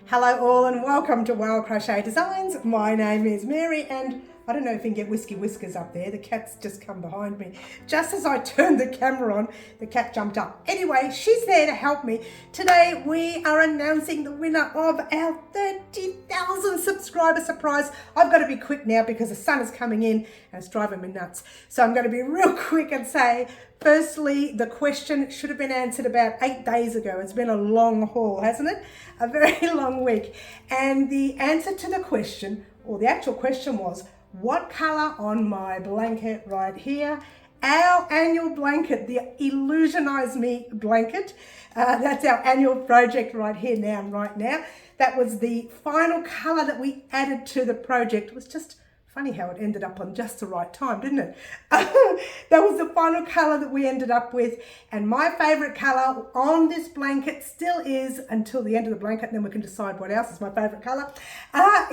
Hello all and welcome to Crochet Designs. My name is Mary and I don't know if you can get Whiskey Whiskers up there. The cat's just come behind me. Just as I turned the camera on, the cat jumped up. Anyway, she's there to help me. Today we are announcing the winner of our 30,000 subscriber surprise. I've got to be quick now because the sun is coming in and it's driving me nuts. So I'm going to be real quick and say, firstly, the question should have been answered about 8 days ago. It's been a long haul, hasn't it? A very long week. And the answer to the question, or the actual question was, what color on my blanket right here? Our annual blanket, the Illusionize Me blanket. That's our annual project right here now and right now. That was the final color that we added to the project. It was just funny how it ended up on just the right time, didn't it? That was the final color that we ended up with. And my favorite color on this blanket still is, until the end of the blanket, and then we can decide what else is my favorite color,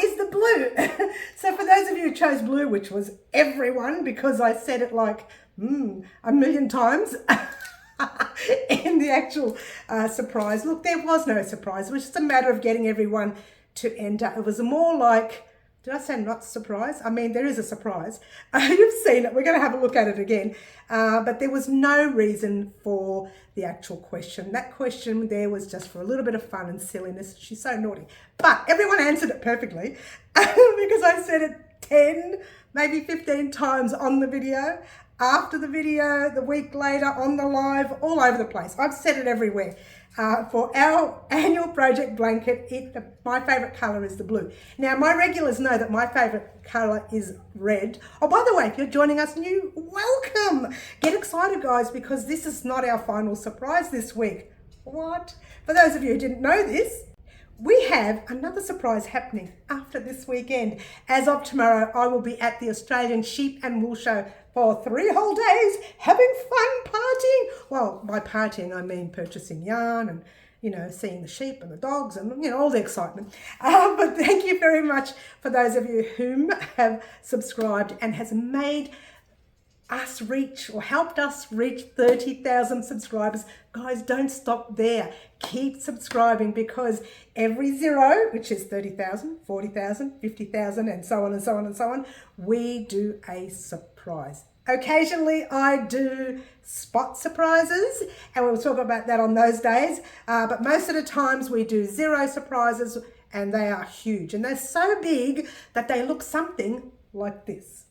is the blue. So for those of you who chose blue, which was everyone, because I said it like a million times in the actual surprise. Look, there was no surprise. It was just a matter of getting everyone to enter. It was more like, did I say not surprise? I mean, there is a surprise. You've seen it. We're going to have a look at it again. But there was no reason for the actual question. That question there was just for a little bit of fun and silliness. She's so naughty. But everyone answered it perfectly because I said it 10, maybe 15 times on the video, after the video, the week later, on the live, all over the place. I've said it everywhere. For our annual project blanket, my favorite color is the blue. Now, my regulars know that my favorite color is red. Oh, by the way, if you're joining us new, welcome. Get excited, guys, because this is not our final surprise this week. What? For those of you who didn't know this, we have another surprise happening after this weekend. As of tomorrow, I will be at the Australian Sheep and Wool Show for 3 whole days, having fun partying. Well, by partying, I mean purchasing yarn and, seeing the sheep and the dogs and, all the excitement. But thank you very much for those of you whom have subscribed and has made us reach or helped us reach 30,000 subscribers. Guys, don't stop there. Keep subscribing, because every zero, which is 30,000, 40,000, 50,000, and so on and so on and so on, we do a surprise. Occasionally I do spot surprises, and we'll talk about that on those days. But most of the times we do zero surprises, and they are huge. And they're so big that they look something like this.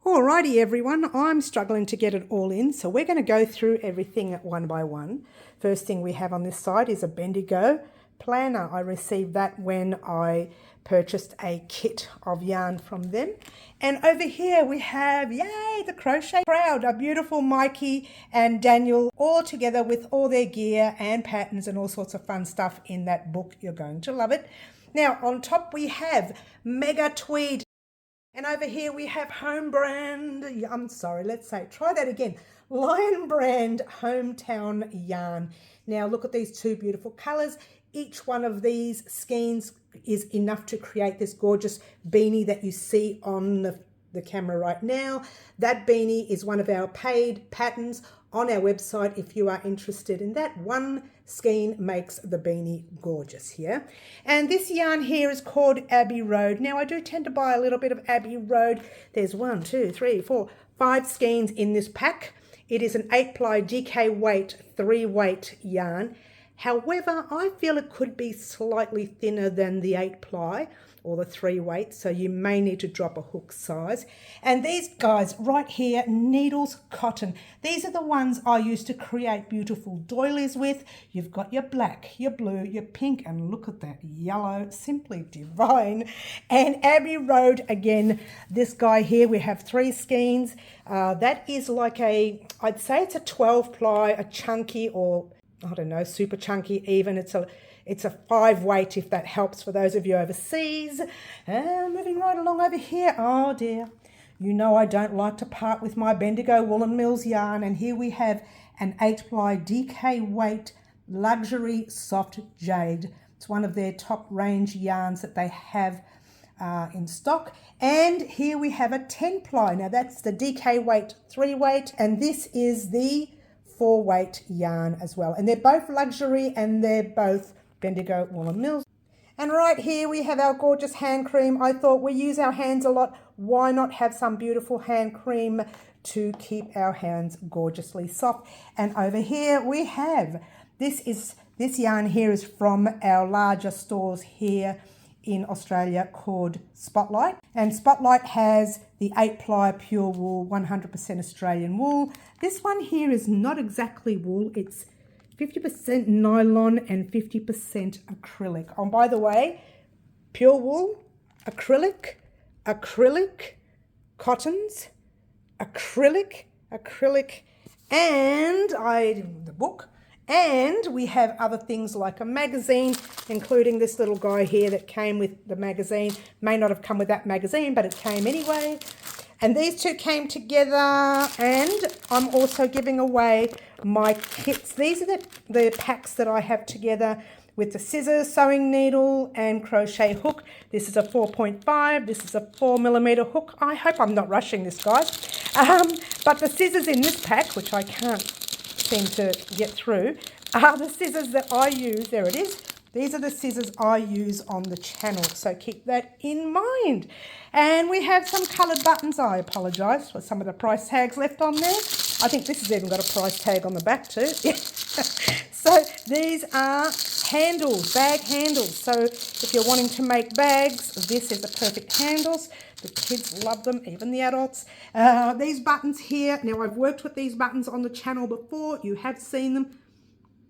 Alrighty everyone, I'm struggling to get it all in, so we're going to go through everything one by one. First thing we have on this side is a Bendigo planner. I received that when I purchased a kit of yarn from them. And over here we have, yay, the Crochet Crowd, a beautiful Mikey and Daniel, all together with all their gear and patterns and all sorts of fun stuff in that book. You're going to love it. Now on top we have Mega Tweed. And over here we have Home Brand, try that again, Lion Brand Hometown Yarn. Now look at these two beautiful colours. Each one of these skeins is enough to create this gorgeous beanie that you see on the camera right now. That beanie is one of our paid patterns on our website if you are interested in that. One skein makes the beanie gorgeous here. And this yarn here is called Abbey Road. Now I do tend to buy a little bit of Abbey Road. There's 1, 2, 3, 4, 5 skeins in this pack. It is an 8-ply DK weight, 3-weight yarn. However, I feel it could be slightly thinner than the 8-ply or the 3-weight, so you may need to drop a hook size. And these guys right here, Needles Cotton. These are the ones I use to create beautiful doilies with. You've got your black, your blue, your pink, and look at that yellow, simply divine. And Abbey Road, again, this guy here, we have 3 skeins. That is like I'd say it's a 12-ply, a chunky, or I don't know, super chunky even. It's a 5-weight, if that helps for those of you overseas. And moving right along over here. Oh dear. You know I don't like to part with my Bendigo Woolen Mills yarn. And here we have an 8-ply DK weight luxury soft jade. It's one of their top range yarns that they have in stock. And here we have a 10-ply. Now that's the DK weight 3-weight. And this is the 4-weight yarn as well. And they're both luxury and they're both Bendigo Woolen Mills. And right here we have our gorgeous hand cream. I thought we use our hands a lot. Why not have some beautiful hand cream to keep our hands gorgeously soft? And over here we have, this yarn here is from our larger stores here in Australia called Spotlight. And Spotlight has the 8-ply pure wool, 100% Australian wool. This one here is not exactly wool. It's 50% nylon and 50% acrylic. Oh, by the way, pure wool, acrylic, cottons, acrylic, and the book. And we have other things like a magazine, including this little guy here that came with the magazine. May not have come with that magazine, but it came anyway. And these two came together, and I'm also giving away my kits. These are the packs that I have together with the scissors, sewing needle, and crochet hook. This is a 4.5. This is a 4mm hook. I hope I'm not rushing this, guys. But the scissors in this pack, which I can't seem to get through, are the scissors that I use. There it is. These are the scissors I use on the channel, so keep that in mind. And we have some coloured buttons. I apologise for some of the price tags left on there. I think this has even got a price tag on the back too. So these are handles, bag handles. So if you're wanting to make bags, this is the perfect handles. The kids love them, even the adults. These buttons here, now I've worked with these buttons on the channel before. You have seen them.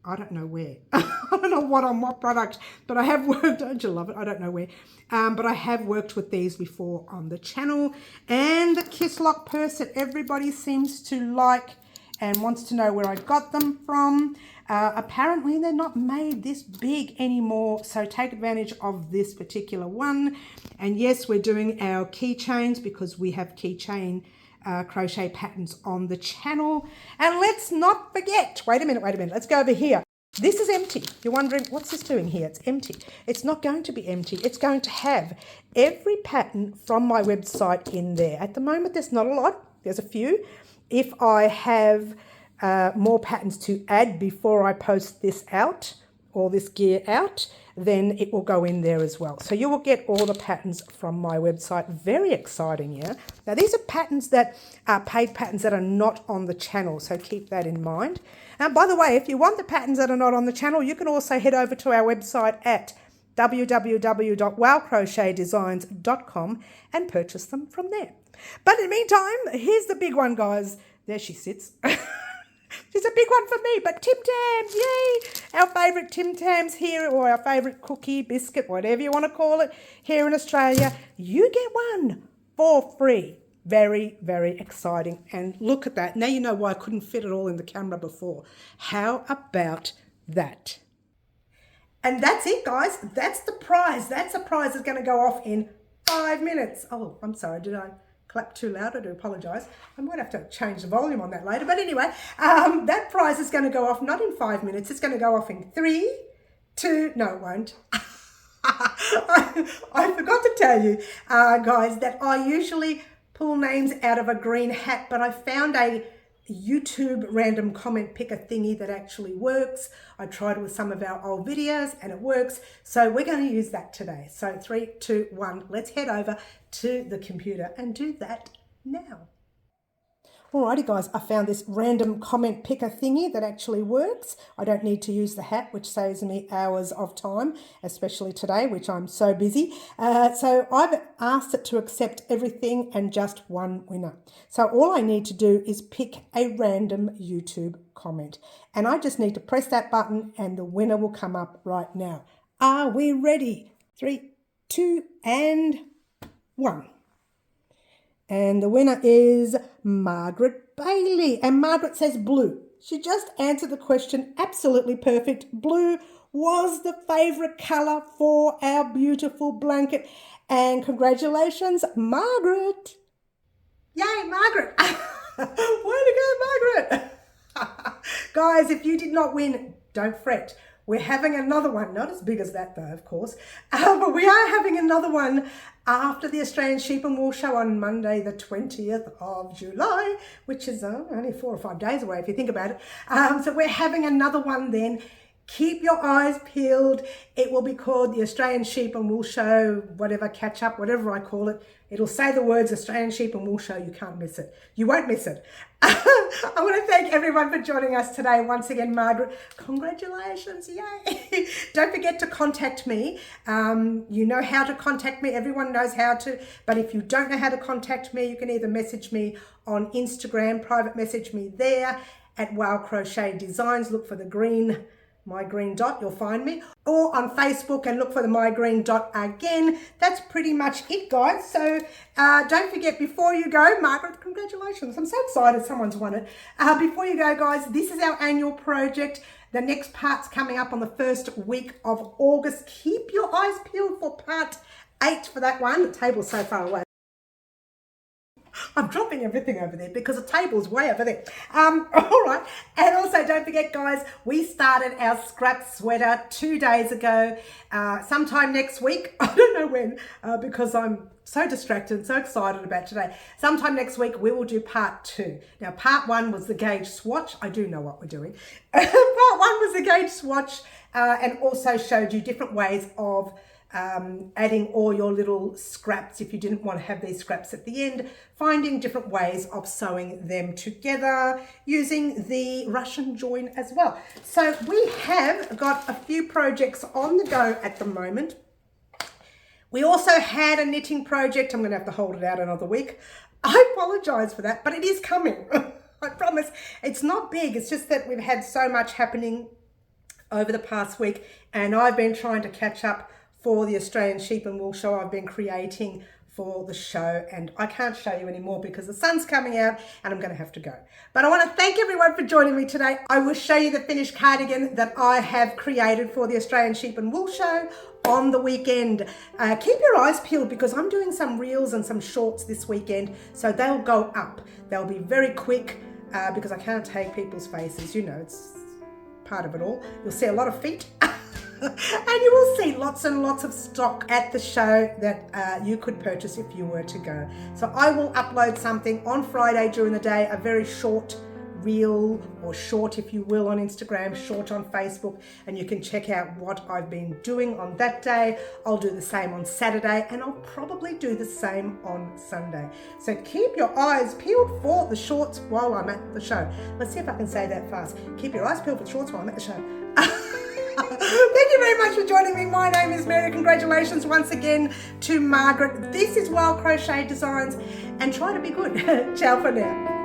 I don't know where. I don't know what on what product, but I have worked, don't you love it? I don't know where. But I have worked with these before on the channel. And the Kiss Lock purse that everybody seems to like and wants to know where I got them from. Apparently they're not made this big anymore, so take advantage of this particular one. And yes, we're doing our keychains because we have keychain crochet patterns on the channel. And let's not forget, wait a minute, let's go over here. This is empty. You're wondering, what's this doing here? It's empty. It's not going to be empty. It's going to have every pattern from my website in there. At the moment, there's not a lot. There's a few. If I have more patterns to add before I post this out, or this gear out, then it will go in there as well. So you will get all the patterns from my website. Very exciting, yeah? Now these are patterns that are paid patterns that are not on the channel, so keep that in mind. And by the way, if you want the patterns that are not on the channel, you can also head over to our website at www.wowcrochetdesigns.com and purchase them from there. But in the meantime, here's the big one, guys. There she sits. She's a big one for me, but Tim Tams, yay! Our favourite Tim Tams here, or our favourite cookie, biscuit, whatever you want to call it, here in Australia. You get one for free. Very, very exciting. And look at that. Now you know why I couldn't fit it all in the camera before. How about that? And that's it, guys. That's the prize. That's a prize that's going to go off in 5 minutes. Oh, I'm sorry, did I clap too loud? I do apologise. I might have to change the volume on that later. But anyway, that prize is going to go off not in 5 minutes. It's going to go off in 3, 2, no, it won't. I forgot to tell you, guys, that I usually pull names out of a green hat, but I found a YouTube random comment picker thingy that actually works. I tried it with some of our old videos and it works. So we're going to use that today. So 3, 2, 1, let's head over to the computer and do that now. Alrighty guys, I found this random comment picker thingy that actually works. I don't need to use the hat, which saves me hours of time, especially today, which I'm so busy. So I've asked it to accept everything and just one winner. So all I need to do is pick a random YouTube comment. And I just need to press that button and the winner will come up right now. Are we ready? 3, 2, and 1. And the winner is Margaret Bailey. And Margaret says blue. She just answered the question absolutely perfect. Blue was the favourite colour for our beautiful blanket. And congratulations, Margaret. Yay, Margaret. Way to go, Margaret. Guys, if you did not win, don't fret. We're having another one, not as big as that though, of course, but we are having another one after the Australian Sheep and Wool Show on Monday, the 20th of July, which is only 4 or 5 days away if you think about it. So we're having another one then. Keep your eyes peeled. It will be called the Australian Sheep and Wool Show, whatever, catch up, whatever I call it. It'll say the words Australian Sheep and Wool Show. You can't miss it. You won't miss it. I want to thank everyone for joining us today. Once again, Margaret, congratulations. Yay. Don't forget to contact me. You know how to contact me. Everyone knows how to. But if you don't know how to contact me, you can either message me on Instagram, private message me there at Wow Crochet Designs. Look for the my green dot, you'll find me, or on Facebook and look for the my green dot again. That's pretty much it, guys. So don't forget, before you go, Margaret, congratulations. I'm so excited someone's won it. Before you go, guys, this is our annual project. The next part's coming up on the first week of August. Keep your eyes peeled for part 8 for that one. The table's so far away. I'm dropping everything over there because the table's way over there. All right. And also don't forget, guys, we started our scrap sweater 2 days ago. Sometime next week, I don't know when, because I'm so distracted and so excited about today. Sometime next week, we will do part 2. Now, part 1 was the gauge swatch. I do know what we're doing. Part 1 was the gauge swatch and also showed you different ways of adding all your little scraps if you didn't want to have these scraps at the end, finding different ways of sewing them together using the Russian join as well. So we have got a few projects on the go at the moment. We also had a knitting project. I'm going to have to hold it out another week. I apologize for that, but it is coming. I promise. It's not big. It's just that we've had so much happening over the past week, and I've been trying to catch up for the Australian Sheep and Wool Show I've been creating for the show, and I can't show you anymore because the sun's coming out and I'm going to have to go. But I want to thank everyone for joining me today. I will show you the finished cardigan that I have created for the Australian Sheep and Wool Show on the weekend. Keep your eyes peeled because I'm doing some reels and some shorts this weekend, so they'll go up. They'll be very quick because I can't take people's faces. You know, it's part of it all. You'll see a lot of feet. And you will see lots and lots of stock at the show that you could purchase if you were to go. So I will upload something on Friday during the day, a very short reel or short, if you will, on Instagram, short on Facebook, and you can check out what I've been doing on that day. I'll do the same on Saturday, and I'll probably do the same on Sunday. So keep your eyes peeled for the shorts while I'm at the show. Let's see if I can say that fast. Keep your eyes peeled for the shorts while I'm at the show. Thank you very much for joining me. My name is Mary. Congratulations once again to Margaret. This is Wild Crochet Designs, and try to be good. Ciao for now.